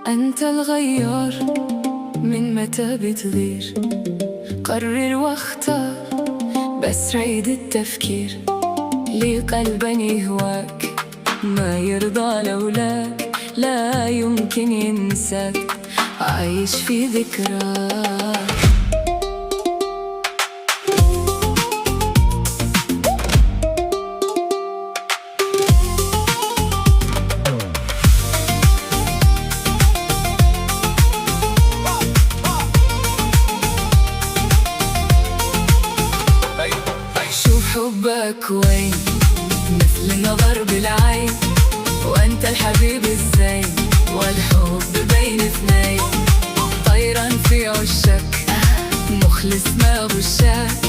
أنت الغيار، من متى بتغير؟ قرر واختار، بس عيد التفكير. ليه قلبا يهواك ما يرضى لولاك، لا يمكن ينساك، عايش في ذكراك. شوف حبك وين، مثل النظر بالعين، وانت الحبيب الزين، والحب بين اثنين. طيران في عشك، مخلص ما غشاك،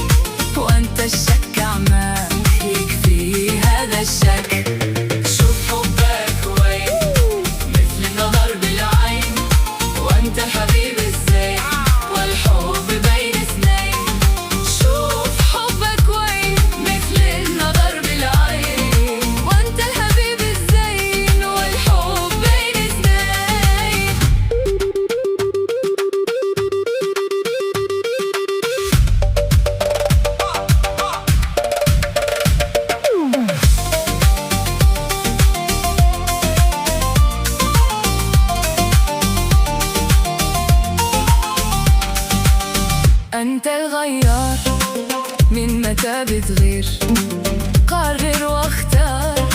وانت الشك عماك، يكفي هذا الشك. شوف حبك وين، مثل النظر بالعين، وانت الحبيب الزين، والحب بين اثنين. شوف حبك وين، مثل النظر بالعين، وانت الحبيب الزين، والحب بين اثنين. أنت الغيار، من متى بتغير؟ قرر واختار،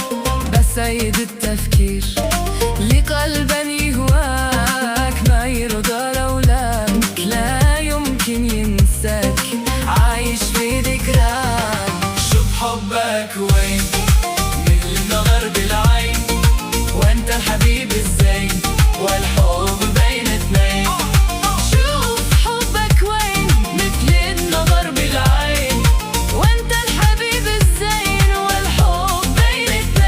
بس عيد التفكير. لقلبا يهواك ما يرضى لولاك، لا يمكن ينساك، عايش في ذكراك. شوف حبك وين، مثل النظر بالعين، وانت الحبيب الزين، والحب بين اثنين. شوف حبك وين، مثل النظر بالعين، وانت الحبيب الزين، والحب بين اثنين.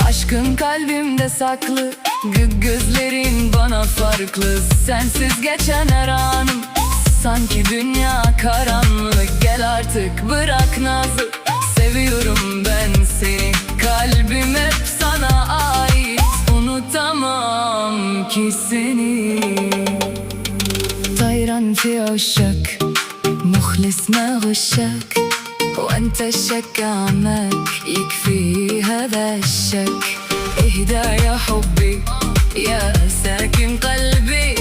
Aşkın kalbimde saklı, gözlerin bana farklı. Sensiz geçen her anım, sanki dünya karanlık. Gel artık bırak nazı, seviyorum ben seni. Kalbim hep sana ait, unutamam ki seni. طيران في عشك، مخلص ما غشاك، وانت الشك عماك، يكفي هذا الشك. اهدى يا حبي، يا ساكن قلبي،